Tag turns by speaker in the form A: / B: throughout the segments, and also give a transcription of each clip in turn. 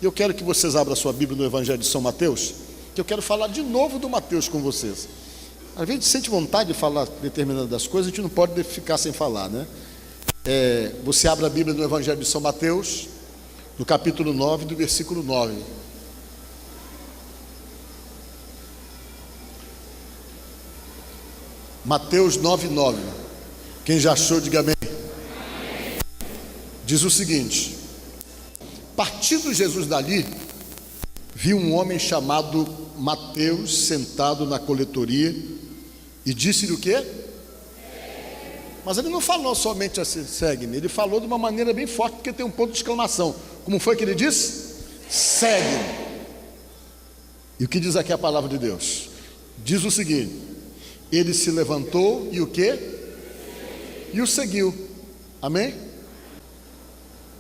A: Eu quero que vocês abram a sua Bíblia no Evangelho de São Mateus, que eu quero falar de novo do Mateus com vocês. Às vezes a gente sente vontade de falar determinadas coisas, a gente não pode ficar sem falar, né? Você abre a Bíblia no Evangelho de São Mateus, no capítulo 9, do versículo 9. Mateus 9, 9. Quem já achou, diga amém. Diz o seguinte: partindo Jesus dali, viu um homem chamado Mateus sentado na coletoria e disse-lhe o quê? Mas ele não falou somente assim, segue-me. Ele falou de uma maneira bem forte, porque tem um ponto de exclamação. Como foi que ele disse? Segue-me. E o que diz aqui a palavra de Deus? Diz o seguinte: ele se levantou e o quê? E o seguiu. Amém?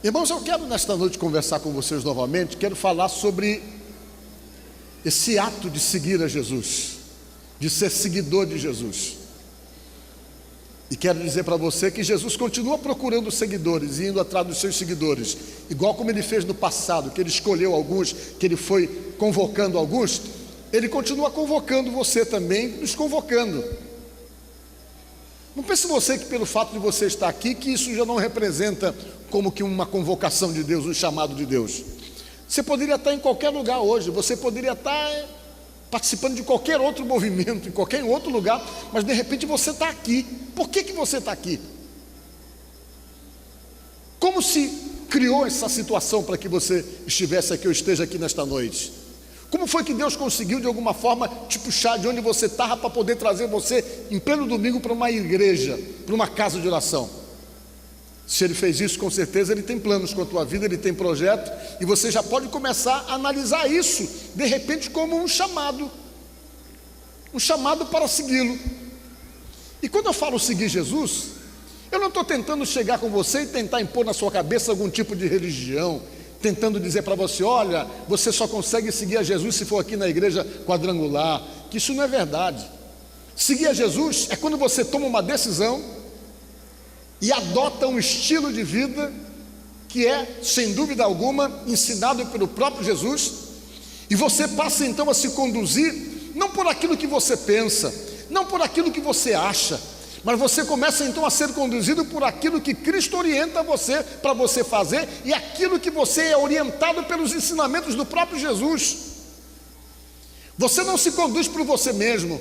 A: Irmãos, eu quero nesta noite conversar com vocês novamente. Quero falar sobre esse ato de seguir a Jesus, de ser seguidor de Jesus. E quero dizer para você que Jesus continua procurando seguidores e indo atrás dos seus seguidores, igual como ele fez no passado, que ele escolheu alguns, que ele foi convocando alguns. Ele continua convocando você também, nos convocando. Não pense você que pelo fato de você estar aqui, que isso já não representa como que uma convocação de Deus, um chamado de Deus. Você poderia estar em qualquer lugar hoje, você poderia estar participando de qualquer outro movimento, em qualquer outro lugar, mas de repente você está aqui. Por que você está aqui? Como se criou essa situação para que você estivesse aqui ou esteja aqui nesta noite? Como foi que Deus conseguiu de alguma forma te puxar de onde você estava para poder trazer você em pleno domingo para uma igreja, para uma casa de oração? Se Ele fez isso, com certeza Ele tem planos com a tua vida, Ele tem projeto, e você já pode começar a analisar isso de repente como um chamado para segui-lo. E quando eu falo seguir Jesus, eu não estou tentando chegar com você e tentar impor na sua cabeça algum tipo de religião, tentando dizer para você: olha, você só consegue seguir a Jesus se for aqui na igreja quadrangular, que isso não é verdade. Seguir a Jesus é quando você toma uma decisão e adota um estilo de vida que é, sem dúvida alguma, ensinado pelo próprio Jesus, e você passa então a se conduzir, não por aquilo que você pensa, não por aquilo que você acha, mas você começa então a ser conduzido por aquilo que Cristo orienta você para você fazer, e aquilo que você é orientado pelos ensinamentos do próprio Jesus. Você não se conduz por você mesmo.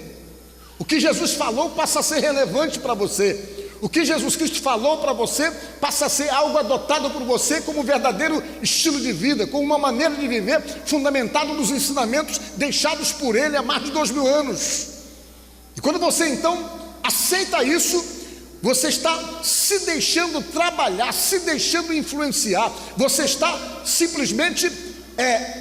A: O que Jesus falou passa a ser relevante para você. O que Jesus Cristo falou para você passa a ser algo adotado por você como verdadeiro estilo de vida, como uma maneira de viver fundamentado nos ensinamentos deixados por Ele há mais de 2000 anos. E quando você então aceita isso, você está se deixando trabalhar, se deixando influenciar, você está simplesmente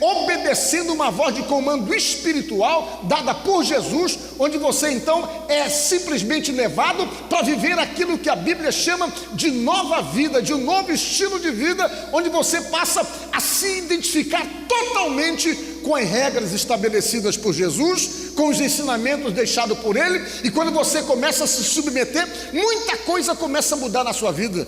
A: obedecendo uma voz de comando espiritual dada por Jesus, onde você então é simplesmente levado para viver aquilo que a Bíblia chama de nova vida, de um novo estilo de vida, onde você passa a se identificar totalmente com as regras estabelecidas por Jesus, com os ensinamentos deixados por Ele, e quando você começa a se submeter, muita coisa começa a mudar na sua vida.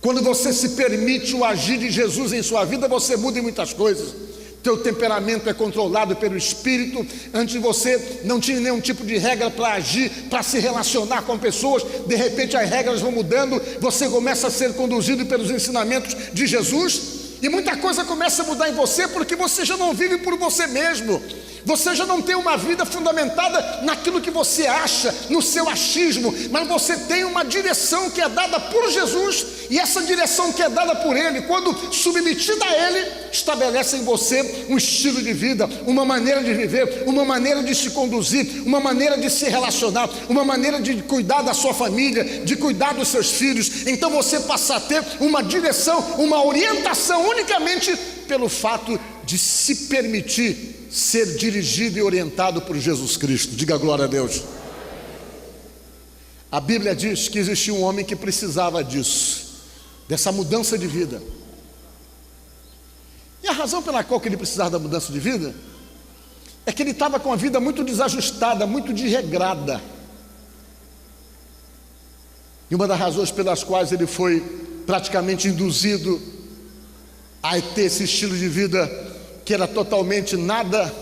A: Quando você se permite o agir de Jesus em sua vida, você muda em muitas coisas. Teu temperamento é controlado pelo Espírito. Antes você não tinha nenhum tipo de regra para agir, para se relacionar com pessoas. De repente as regras vão mudando, você começa a ser conduzido pelos ensinamentos de Jesus, e muita coisa começa a mudar em você, porque você já não vive por você mesmo. Você já não tem uma vida fundamentada naquilo que você acha, no seu achismo, mas você tem uma direção que é dada por Jesus, e essa direção que é dada por Ele, quando submetida a Ele, estabelece em você um estilo de vida, uma maneira de viver, uma maneira de se conduzir, uma maneira de se relacionar, uma maneira de cuidar da sua família, de cuidar dos seus filhos. Então você passa a ter uma direção, uma orientação unicamente pelo fato de se permitir ser dirigido e orientado por Jesus Cristo. Diga glória a Deus. A Bíblia diz que existia um homem que precisava disso, dessa mudança de vida. E a razão pela qual ele precisava da mudança de vida é que ele estava com a vida muito desajustada, muito desregrada. E uma das razões pelas quais ele foi praticamente induzido a ter esse estilo de vida que era totalmente nada,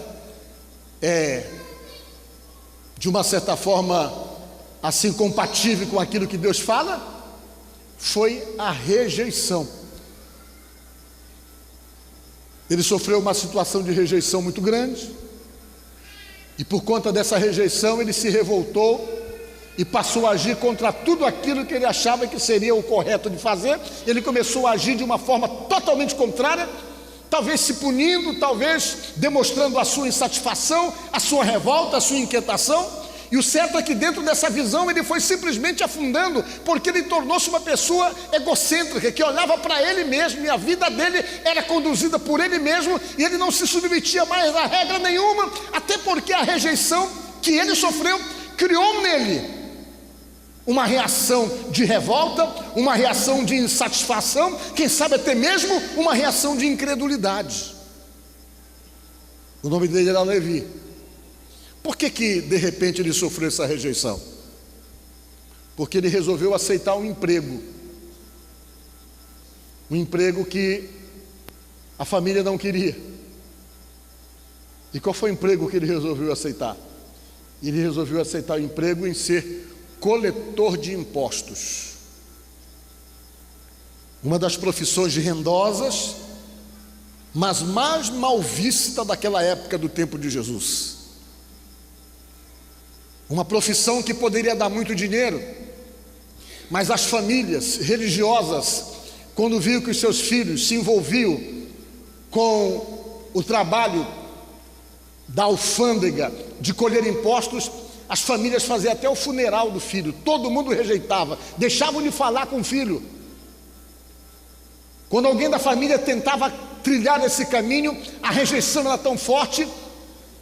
A: de uma certa forma, assim compatível com aquilo que Deus fala, foi a rejeição. Ele sofreu uma situação de rejeição muito grande, e por conta dessa rejeição ele se revoltou e passou a agir contra tudo aquilo que ele achava que seria o correto de fazer. Ele começou a agir de uma forma totalmente contrária, talvez se punindo, talvez demonstrando a sua insatisfação, a sua revolta, a sua inquietação. E o certo é que dentro dessa visão ele foi simplesmente afundando, porque ele tornou-se uma pessoa egocêntrica, que olhava para ele mesmo, e a vida dele era conduzida por ele mesmo, e ele não se submetia mais a regra nenhuma, até porque a rejeição que ele sofreu criou nele uma reação de revolta, uma reação de insatisfação, quem sabe até mesmo uma reação de incredulidade. O nome dele era Levi. Por que de repente ele sofreu essa rejeição? Porque ele resolveu aceitar um emprego que a família não queria. E qual foi o emprego que ele resolveu aceitar? Ele resolveu aceitar o emprego em ser coletor de impostos, uma das profissões rendosas, mas mais mal vista daquela época do tempo de Jesus. Uma profissão que poderia dar muito dinheiro, mas as famílias religiosas, quando viam que os seus filhos se envolviam com o trabalho da alfândega de colher impostos, as famílias faziam até o funeral do filho. Todo mundo rejeitava, deixavam de falar com o filho. Quando alguém da família tentava trilhar esse caminho, a rejeição era tão forte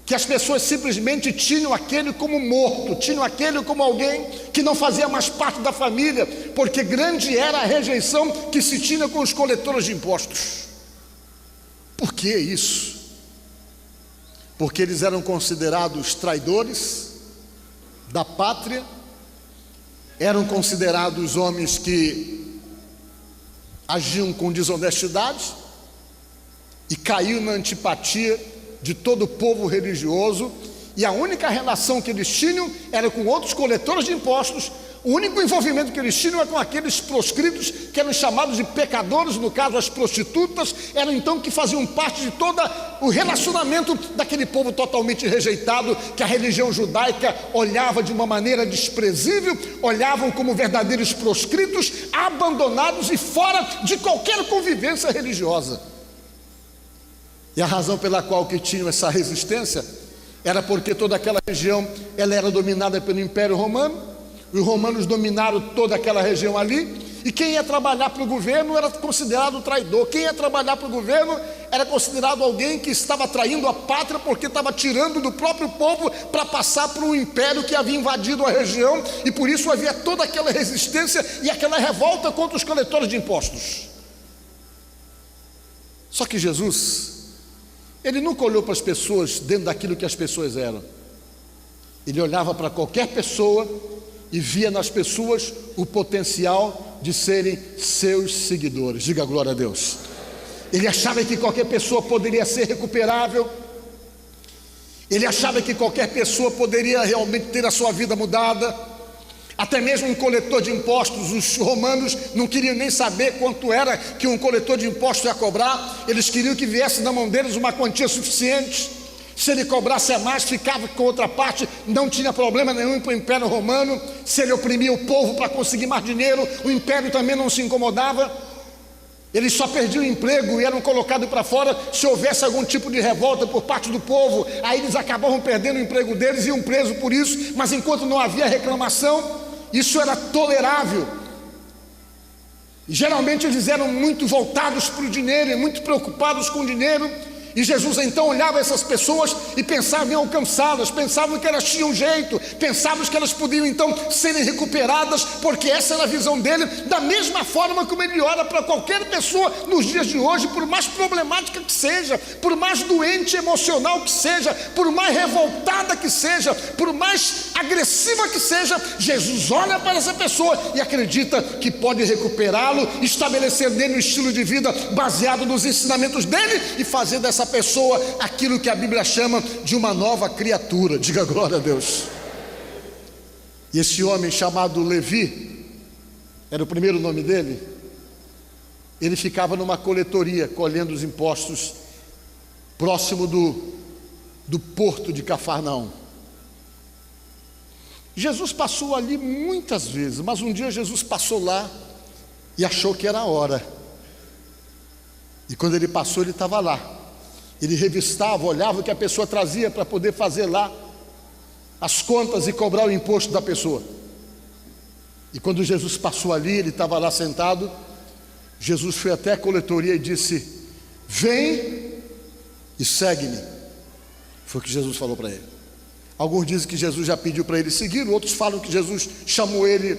A: que as pessoas simplesmente tinham aquele como morto, tinham aquele como alguém que não fazia mais parte da família, porque grande era a rejeição que se tinha com os coletores de impostos. Por que isso? Porque eles eram considerados traidores da pátria, eram considerados homens que agiam com desonestidade e caíam na antipatia de todo o povo religioso, e a única relação que eles tinham era com outros coletores de impostos. O único envolvimento que eles tinham era com aqueles proscritos, que eram chamados de pecadores, no caso as prostitutas, eram então que faziam parte de todo o relacionamento daquele povo totalmente rejeitado, que a religião judaica olhava de uma maneira desprezível, olhavam como verdadeiros proscritos, abandonados e fora de qualquer convivência religiosa. E a razão pela qual que tinham essa resistência era porque toda aquela região ela era dominada pelo Império Romano. Os romanos dominaram toda aquela região ali, e quem ia trabalhar para o governo era considerado traidor. Quem ia trabalhar para o governo era considerado alguém que estava traindo a pátria, porque estava tirando do próprio povo para passar para o império que havia invadido a região, e por isso havia toda aquela resistência e aquela revolta contra os coletores de impostos. Só que Jesus, ele nunca olhou para as pessoas dentro daquilo que as pessoas eram. Ele olhava para qualquer pessoa e via nas pessoas o potencial de serem seus seguidores. Diga glória a Deus. Ele achava que qualquer pessoa poderia ser recuperável. Ele achava que qualquer pessoa poderia realmente ter a sua vida mudada. Até mesmo um coletor de impostos, os romanos não queriam nem saber quanto era que um coletor de impostos ia cobrar. Eles queriam que viesse na mão deles uma quantia suficiente. Se ele cobrasse a mais, ficava com outra parte, não tinha problema nenhum para o Império Romano. Se ele oprimia o povo para conseguir mais dinheiro, o Império também não se incomodava. Eles só perdiam o emprego e eram colocados para fora se houvesse algum tipo de revolta por parte do povo. Aí eles acabavam perdendo o emprego deles e iam presos por isso. Mas enquanto não havia reclamação, isso era tolerável. E geralmente eles eram muito voltados para o dinheiro e muito preocupados com o dinheiro. E Jesus então olhava essas pessoas e pensava em alcançá-las, pensava que elas tinham jeito, pensava que elas podiam então serem recuperadas, porque essa era a visão dele, da mesma forma como ele olha para qualquer pessoa nos dias de hoje, por mais problemática que seja, por mais doente emocional que seja, por mais revoltada que seja, por mais agressiva que seja, Jesus olha para essa pessoa e acredita que pode recuperá-lo, estabelecer nele um estilo de vida baseado nos ensinamentos dele e fazer dessa pessoa aquilo que a Bíblia chama de uma nova criatura. Diga glória a Deus. E esse homem chamado Levi, era o primeiro nome dele, ele ficava numa coletoria colhendo os impostos próximo do porto de Cafarnaum. Jesus passou ali muitas vezes, mas um dia Jesus passou lá e achou que era a hora. E quando ele passou, ele estava lá. Ele revistava, olhava o que a pessoa trazia para poder fazer lá as contas e cobrar o imposto da pessoa. E quando Jesus passou ali, ele estava lá sentado. Jesus foi até a coletoria e disse: vem e segue-me. Foi o que Jesus falou para ele. Alguns dizem que Jesus já pediu para ele seguir, outros falam que Jesus chamou ele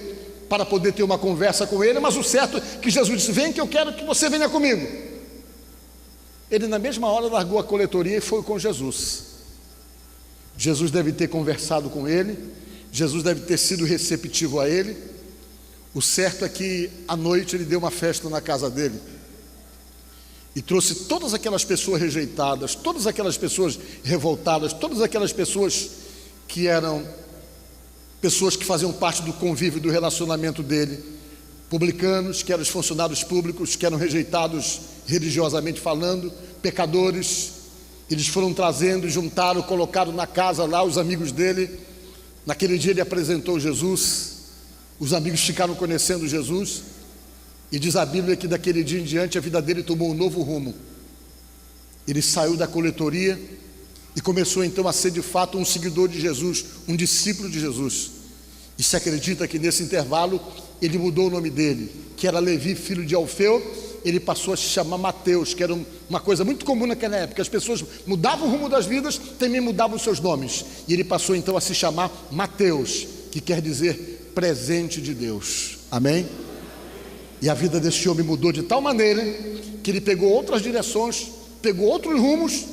A: para poder ter uma conversa com ele, mas o certo é que Jesus disse: vem que eu quero que você venha comigo. Ele na mesma hora largou a coletoria e foi com Jesus. Jesus deve ter conversado com ele, Jesus deve ter sido receptivo a ele. O certo é que à noite ele deu uma festa na casa dele e trouxe todas aquelas pessoas rejeitadas, todas aquelas pessoas revoltadas, todas aquelas pessoas que eram pessoas que faziam parte do convívio, do relacionamento dele, publicanos, que eram os funcionários públicos, que eram rejeitados religiosamente falando, pecadores. Eles foram trazendo, juntaram, colocaram na casa lá os amigos dele. Naquele dia ele apresentou Jesus, os amigos ficaram conhecendo Jesus, e diz a Bíblia que daquele dia em diante a vida dele tomou um novo rumo. Ele saiu da coletoria e começou então a ser de fato um seguidor de Jesus, um discípulo de Jesus. E se acredita que nesse intervalo ele mudou o nome dele, que era Levi, filho de Alfeu. Ele passou a se chamar Mateus, que era uma coisa muito comum naquela época. As pessoas mudavam o rumo das vidas, também mudavam os seus nomes. E ele passou então a se chamar Mateus, que quer dizer presente de Deus. Amém? E a vida desse homem mudou de tal maneira que ele pegou outras direções, pegou outros rumos,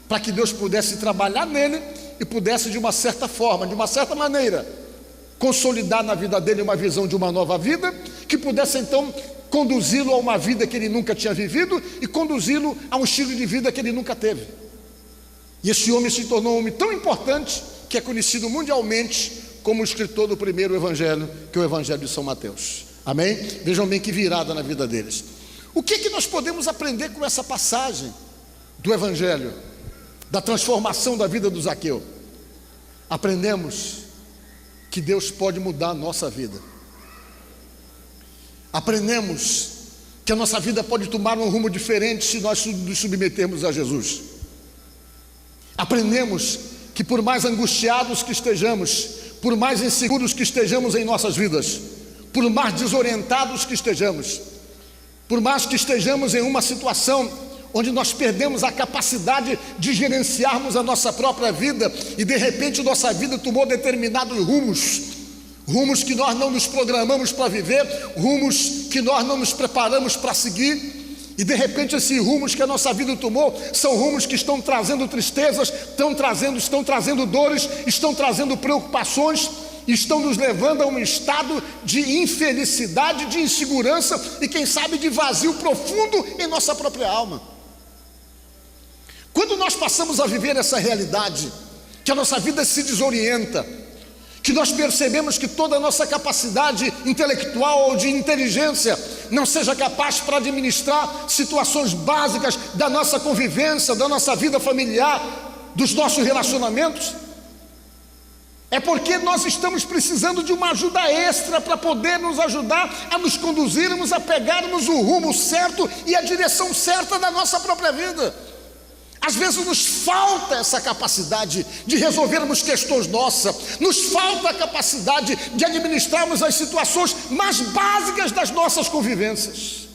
A: para que Deus pudesse trabalhar nele e pudesse de uma certa forma, de uma certa maneira, consolidar na vida dele uma visão de uma nova vida, que pudesse então conduzi-lo a uma vida que ele nunca tinha vivido e conduzi-lo a um estilo de vida que ele nunca teve. E esse homem se tornou um homem tão importante que é conhecido mundialmente como o escritor do primeiro evangelho, que é o Evangelho de São Mateus. Amém? Vejam bem que virada na vida deles. O que nós podemos aprender com essa passagem do evangelho, da transformação da vida do Zaqueu? Aprendemos que Deus pode mudar a nossa vida. Aprendemos que a nossa vida pode tomar um rumo diferente se nós nos submetermos a Jesus. Aprendemos que por mais angustiados que estejamos, por mais inseguros que estejamos em nossas vidas, por mais desorientados que estejamos, por mais que estejamos em uma situação onde nós perdemos a capacidade de gerenciarmos a nossa própria vida e de repente nossa vida tomou determinados rumos que nós não nos programamos para viver, rumos que nós não nos preparamos para seguir, e de repente esses rumos que a nossa vida tomou são rumos que estão trazendo tristezas, estão trazendo dores, estão trazendo preocupações, estão nos levando a um estado de infelicidade, de insegurança e quem sabe de vazio profundo em nossa própria alma. Quando nós passamos a viver essa realidade, que a nossa vida se desorienta, que nós percebemos que toda a nossa capacidade intelectual ou de inteligência não seja capaz para administrar situações básicas da nossa convivência, da nossa vida familiar, dos nossos relacionamentos, é porque nós estamos precisando de uma ajuda extra para poder nos ajudar a nos conduzirmos, a pegarmos o rumo certo e a direção certa da nossa própria vida. Às vezes nos falta essa capacidade de resolvermos questões nossas, nos falta a capacidade de administrarmos as situações mais básicas das nossas convivências.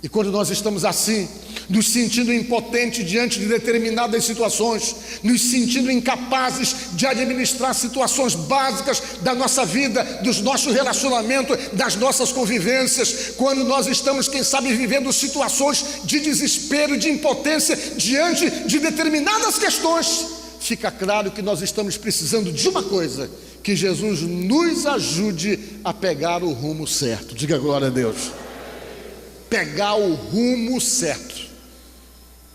A: E quando nós estamos assim, nos sentindo impotentes diante de determinadas situações, nos sentindo incapazes de administrar situações básicas da nossa vida, dos nossos relacionamentos, das nossas convivências, quando nós estamos, quem sabe, vivendo situações de desespero, de impotência diante de determinadas questões, fica claro que nós estamos precisando de uma coisa: que Jesus nos ajude a pegar o rumo certo. Diga glória a Deus. Pegar o rumo certo.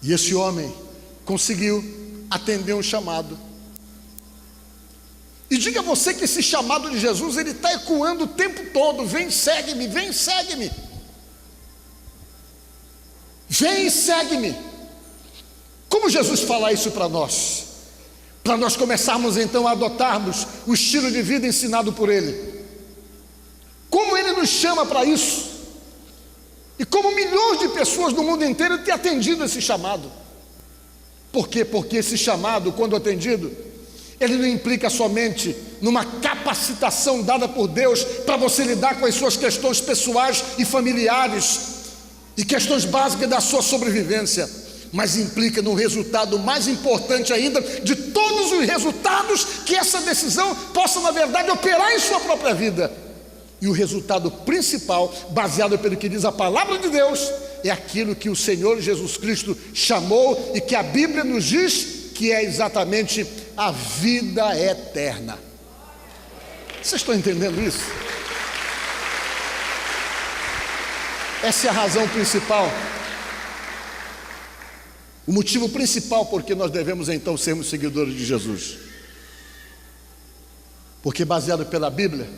A: E esse homem conseguiu atender um chamado. E diga a você que esse chamado de Jesus, ele está ecoando o tempo todo: vem, segue-me, vem, segue-me. Vem e segue-me. Como Jesus fala isso para nós? Para nós começarmos então a adotarmos o estilo de vida ensinado por Ele. Como Ele nos chama para isso? E como milhões de pessoas no mundo inteiro têm atendido esse chamado. Por quê? Porque esse chamado, quando atendido, ele não implica somente numa capacitação dada por Deus para você lidar com as suas questões pessoais e familiares e questões básicas da sua sobrevivência, mas implica no resultado mais importante ainda de todos os resultados que essa decisão possa, na verdade, operar em sua própria vida. E o resultado principal, baseado pelo que diz a palavra de Deus, é aquilo que o Senhor Jesus Cristo chamou e que a Bíblia nos diz que é exatamente a vida eterna. Vocês estão entendendo isso? Essa é a razão principal, o motivo principal porque nós devemos então sermos seguidores de Jesus. Porque baseado pela Bíblia,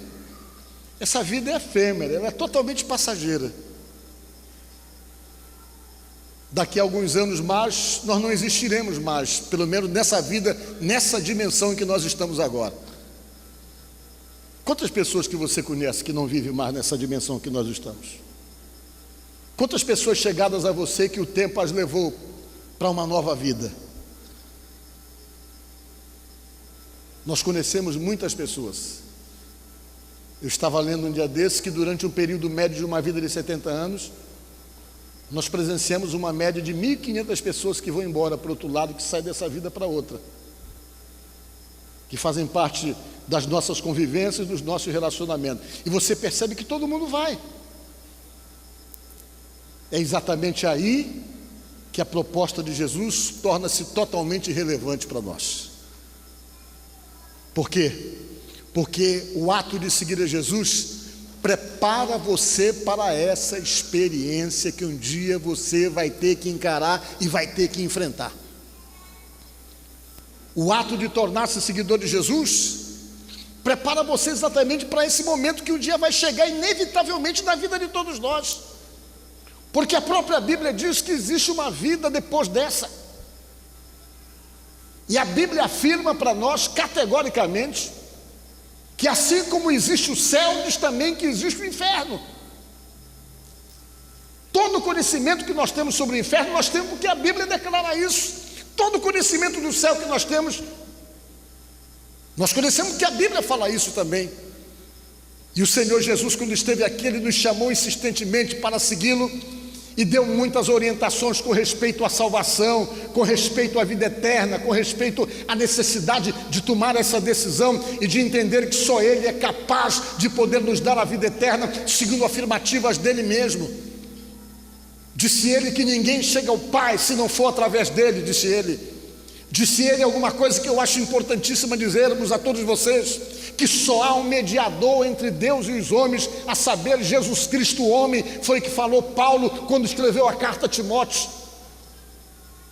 A: essa vida é efêmera, ela é totalmente passageira. Daqui a alguns anos mais, nós não existiremos mais, pelo menos nessa vida, nessa dimensão em que nós estamos agora. Quantas pessoas que você conhece que não vivem mais nessa dimensão que nós estamos? Quantas pessoas chegadas a você que o tempo as levou para uma nova vida? Nós conhecemos muitas pessoas. Eu estava lendo um dia desses que durante um período médio de uma vida de 70 anos, nós presenciamos uma média de 1.500 pessoas que vão embora para o outro lado, que saem dessa vida para outra, que fazem parte das nossas convivências, dos nossos relacionamentos. E você percebe que todo mundo vai. É exatamente aí que a proposta de Jesus torna-se totalmente relevante para nós. Por quê? Porque o ato de seguir a Jesus prepara você para essa experiência que um dia você vai ter que encarar e vai ter que enfrentar. O ato de tornar-se seguidor de Jesus prepara você exatamente para esse momento que um dia vai chegar inevitavelmente na vida de todos nós. Porque a própria Bíblia diz que existe uma vida depois dessa. E a Bíblia afirma para nós categoricamente que assim como existe o céu, diz também que existe o inferno. Todo conhecimento que nós temos sobre o inferno, nós temos porque a Bíblia declara isso. Todo conhecimento do céu que nós temos, nós conhecemos porque a Bíblia fala isso também. E o Senhor Jesus, quando esteve aqui, Ele nos chamou insistentemente para segui-lo e deu muitas orientações com respeito à salvação, com respeito à vida eterna, com respeito à necessidade de tomar essa decisão e de entender que só Ele é capaz de poder nos dar a vida eterna, segundo afirmativas dEle mesmo. Disse Ele que ninguém chega ao Pai se não for através dEle, disse Ele. Disse Ele alguma coisa que eu acho importantíssima dizermos a todos vocês, que só há um mediador entre Deus e os homens, a saber, Jesus Cristo, o homem. Foi o que falou Paulo quando escreveu a carta a Timóteo.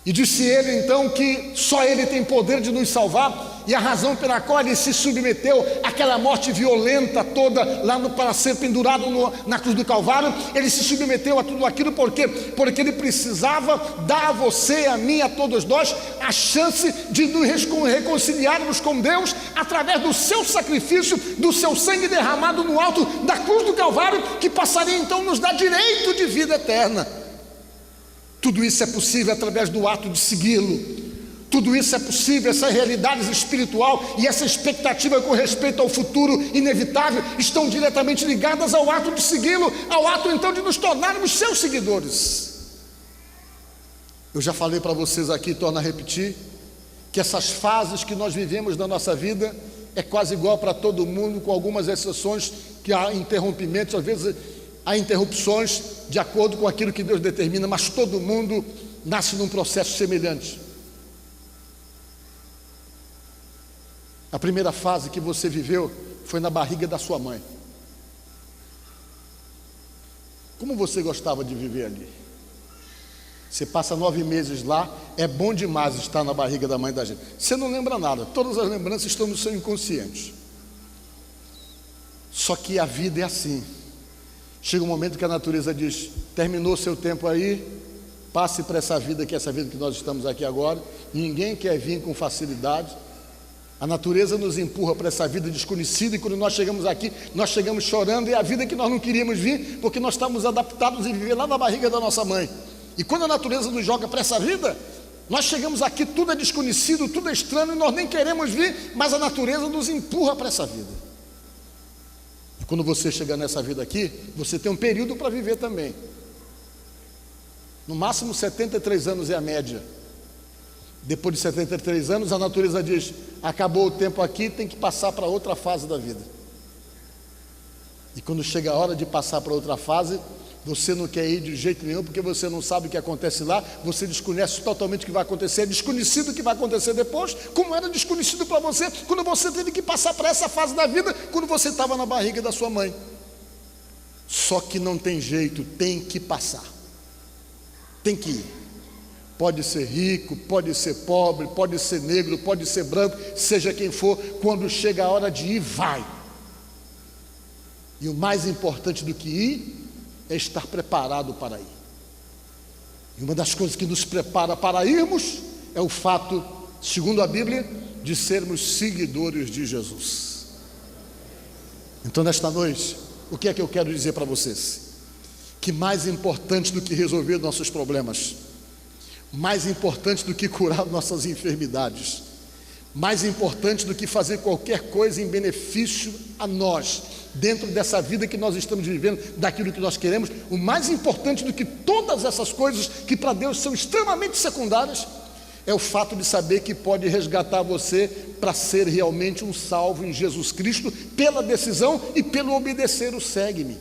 A: E disse ele então que só Ele tem poder de nos salvar, e a razão pela qual Ele se submeteu àquela morte violenta toda lá para ser pendurado na cruz do Calvário. Ele se submeteu a tudo aquilo porque Ele precisava dar a você, a mim, a todos nós a chance de nos reconciliarmos com Deus através do seu sacrifício, do seu sangue derramado no alto da cruz do Calvário, que passaria então a nos dar direito de vida eterna. Tudo isso é possível através do ato de segui-lo. Tudo isso é possível, essa realidade espiritual e essa expectativa com respeito ao futuro inevitável estão diretamente ligadas ao ato de segui-lo, ao ato então de nos tornarmos seus seguidores. Eu já falei para vocês aqui, torno a repetir, que essas fases que nós vivemos na nossa vida é quase igual para todo mundo, com algumas exceções, que há interrompimentos, às vezes há interrupções de acordo com aquilo que Deus determina, mas todo mundo nasce num processo semelhante. A primeira fase que você viveu foi na barriga da sua mãe. Como você gostava de viver ali? Você passa 9 meses lá, é bom demais estar na barriga da mãe da gente. Você não lembra nada, todas as lembranças estão no seu inconsciente. Só que a vida é assim. Chega um momento que a natureza diz: terminou seu tempo aí, passe para essa vida, que é essa vida que nós estamos aqui agora. Ninguém quer vir com facilidade. A natureza nos empurra para essa vida desconhecida, e quando nós chegamos aqui, nós chegamos chorando, é a vida que nós não queríamos vir, porque nós estamos adaptados a viver lá na barriga da nossa mãe. E quando a natureza nos joga para essa vida, nós chegamos aqui, tudo é desconhecido, tudo é estranho, e nós nem queremos vir, mas a natureza nos empurra para essa vida. E quando você chega nessa vida aqui, você tem um período para viver também. No máximo 73 anos é a média. Depois de 73 anos, a natureza diz: acabou o tempo aqui, tem que passar para outra fase da vida. E quando chega a hora de passar para outra fase, você não quer ir de jeito nenhum, porque você não sabe o que acontece lá, você desconhece totalmente o que vai acontecer, é desconhecido o que vai acontecer depois, como era desconhecido para você quando você teve que passar para essa fase da vida, quando você estava na barriga da sua mãe. Só que não tem jeito, tem que passar, tem que ir. Pode ser rico, pode ser pobre, pode ser negro, pode ser branco, seja quem for, quando chega a hora de ir, vai. E o mais importante do que ir é estar preparado para ir. E uma das coisas que nos prepara para irmos é o fato, segundo a Bíblia, de sermos seguidores de Jesus. Então, nesta noite, o que é que eu quero dizer para vocês? Que mais importante do que resolver nossos problemas, mais importante do que curar nossas enfermidades, mais importante do que fazer qualquer coisa em benefício a nós, dentro dessa vida que nós estamos vivendo, daquilo que nós queremos, o mais importante do que todas essas coisas que para Deus são extremamente secundárias, é o fato de saber que pode resgatar você para ser realmente um salvo em Jesus Cristo, pela decisão e pelo obedecer o segue-me.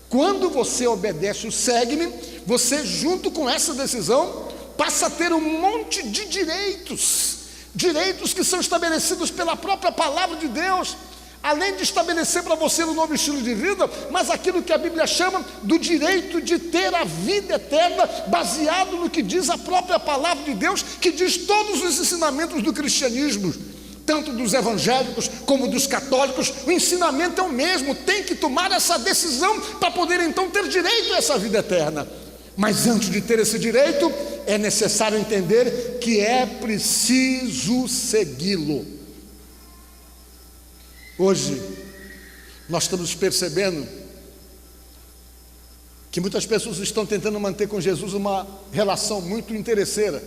A: Quando você obedece o segue-me, você, junto com essa decisão, passa a ter um monte de direitos que são estabelecidos pela própria palavra de Deus, além de estabelecer para você um novo estilo de vida, mas aquilo que a Bíblia chama do direito de ter a vida eterna, baseado no que diz a própria palavra de Deus, que diz todos os ensinamentos do cristianismo, tanto dos evangélicos como dos católicos. O ensinamento é o mesmo, tem que tomar essa decisão para poder então ter direito a essa vida eterna. Mas antes de ter esse direito, é necessário entender que é preciso segui-lo. Hoje, nós estamos percebendo que muitas pessoas estão tentando manter com Jesus uma relação muito interesseira.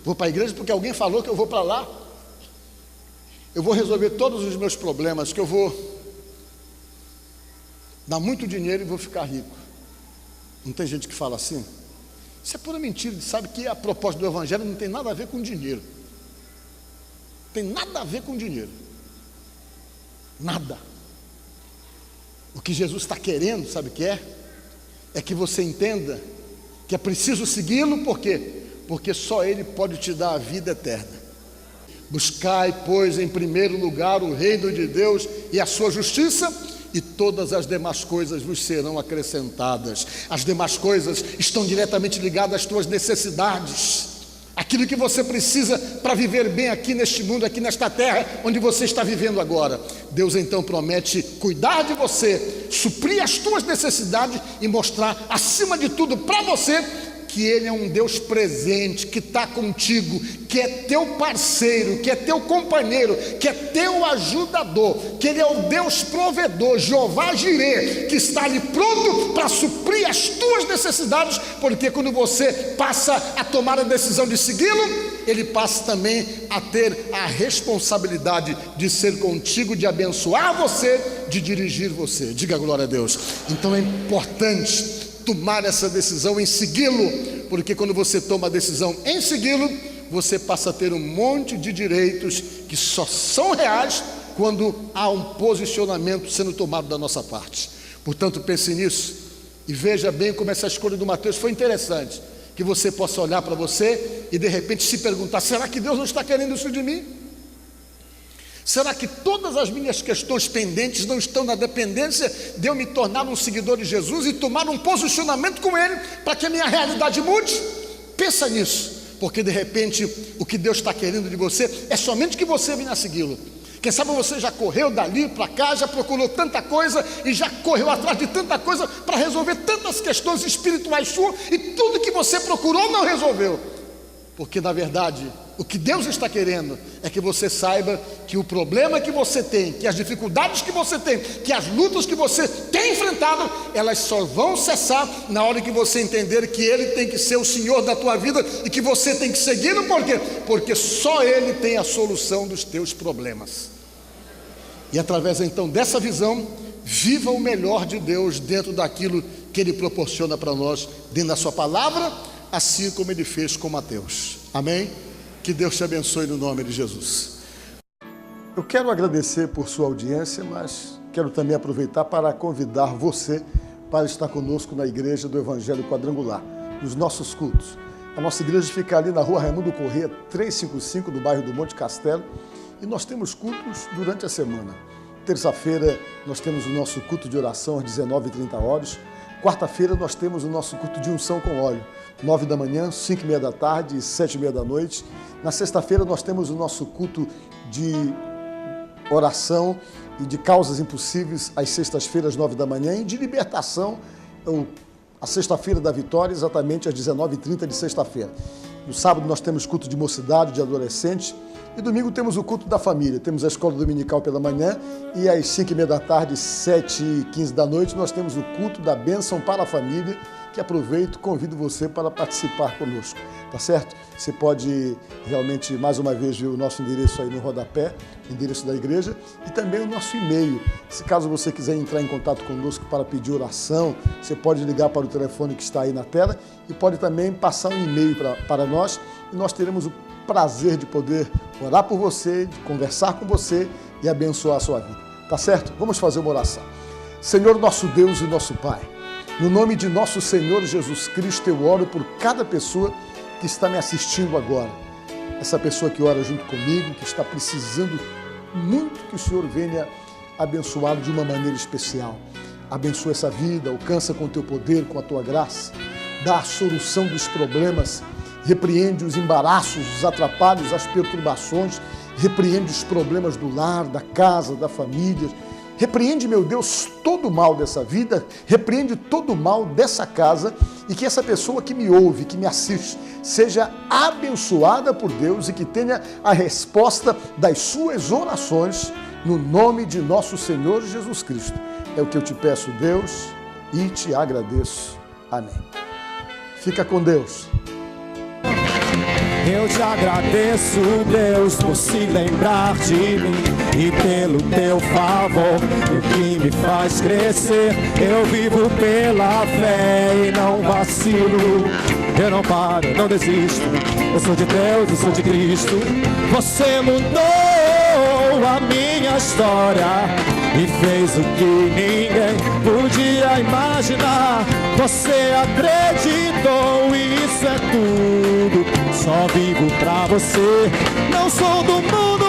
A: Vou para a igreja porque alguém falou que eu vou para lá, eu vou resolver todos os meus problemas, que eu vou dar muito dinheiro e vou ficar rico. Não tem gente que fala assim? Isso é pura mentira. Sabe que a proposta do evangelho não tem nada a ver com dinheiro. Tem nada a ver com dinheiro. Nada. O que Jesus está querendo, sabe o que é? É que você entenda que é preciso segui-lo. Por quê? Porque só Ele pode te dar a vida eterna. Buscai, pois, em primeiro lugar o reino de Deus e a sua justiça, e todas as demais coisas vos serão acrescentadas. As demais coisas estão diretamente ligadas às tuas necessidades, aquilo que você precisa para viver bem aqui neste mundo, aqui nesta terra onde você está vivendo agora. Deus então promete cuidar de você, suprir as tuas necessidades e mostrar, acima de tudo, para você, que Ele é um Deus presente, que está contigo, que é teu parceiro, que é teu companheiro, que é teu ajudador, que Ele é o Deus provedor, Jeová Jireh, que está ali pronto para suprir as tuas necessidades, porque quando você passa a tomar a decisão de segui-lo, Ele passa também a ter a responsabilidade de ser contigo, de abençoar você, de dirigir você. Diga glória a Deus. Então é importante tomar essa decisão em segui-lo, porque quando você toma a decisão em segui-lo, você passa a ter um monte de direitos que só são reais quando há um posicionamento sendo tomado da nossa parte. Portanto, pense nisso e veja bem como essa escolha do Mateus foi interessante, que você possa olhar para você e de repente se perguntar: será que Deus não está querendo isso de mim? Será que todas as minhas questões pendentes não estão na dependência de eu me tornar um seguidor de Jesus e tomar um posicionamento com Ele para que a minha realidade mude? Pensa nisso, porque de repente o que Deus está querendo de você é somente que você venha a segui-lo. Quem sabe você já correu dali para cá, já procurou tanta coisa e já correu atrás de tanta coisa para resolver tantas questões espirituais suas, e tudo que você procurou não resolveu. Porque na verdade o que Deus está querendo é que você saiba que o problema que você tem, que as dificuldades que você tem, que as lutas que você tem enfrentado, elas só vão cessar na hora que você entender que Ele tem que ser o Senhor da tua vida e que você tem que segui-lo. Por quê? Porque só Ele tem a solução dos teus problemas. E através então dessa visão, viva o melhor de Deus dentro daquilo que Ele proporciona para nós, dentro da sua palavra, assim como Ele fez com Mateus. Amém? Que Deus te abençoe no nome de Jesus. Eu quero agradecer por sua audiência, mas quero também aproveitar para convidar você para estar conosco na Igreja do Evangelho Quadrangular, nos nossos cultos. A nossa igreja fica ali na rua Raimundo Corrêa, 355, no bairro do Monte Castelo, e nós temos cultos durante a semana. Terça-feira nós temos o nosso culto de oração às 19h30. Quarta-feira nós temos o nosso culto de unção com óleo, 9 da manhã, 5h30 da tarde e 7h30 da noite. Na sexta-feira nós temos o nosso culto de oração e de causas impossíveis às sextas-feiras, 9 da manhã, e de libertação, a sexta-feira da vitória, exatamente às 19h30 de sexta-feira. No sábado nós temos culto de mocidade, de adolescente, e domingo temos o culto da família. Temos a escola dominical pela manhã e às 5h30 da tarde, 7h15 da noite, nós temos o culto da bênção para a família, que aproveito e convido você para participar conosco, tá certo? Você pode realmente, mais uma vez, ver o nosso endereço aí no rodapé, endereço da igreja, e também o nosso e-mail. Se caso você quiser entrar em contato conosco para pedir oração, você pode ligar para o telefone que está aí na tela e pode também passar um e-mail para nós, e nós teremos o prazer de poder orar por você, de conversar com você e abençoar a sua vida, tá certo? Vamos fazer uma oração. Senhor, nosso Deus e nosso Pai, no nome de nosso Senhor Jesus Cristo, eu oro por cada pessoa que está me assistindo agora. Essa pessoa que ora junto comigo, que está precisando muito que o Senhor venha abençoá-lo de uma maneira especial. Abençoa essa vida, alcança com o teu poder, com a tua graça, dá a solução dos problemas, repreende os embaraços, os atrapalhos, as perturbações, repreende os problemas do lar, da casa, da família. Repreende, meu Deus, todo o mal dessa vida, repreende todo o mal dessa casa, e que essa pessoa que me ouve, que me assiste, seja abençoada por Deus e que tenha a resposta das suas orações, no nome de nosso Senhor Jesus Cristo. É o que eu te peço, Deus, e te agradeço. Amém. Fica com Deus.
B: Eu te agradeço, Deus, por se lembrar de mim e pelo teu favor, o que me faz crescer. Eu vivo pela fé e não vacilo. Eu não paro, não desisto. Eu sou de Deus, eu sou de Cristo. Você mudou a minha história e fez o que ninguém podia imaginar. Você acreditou e isso é tudo. Só vivo pra você. Não sou do mundo,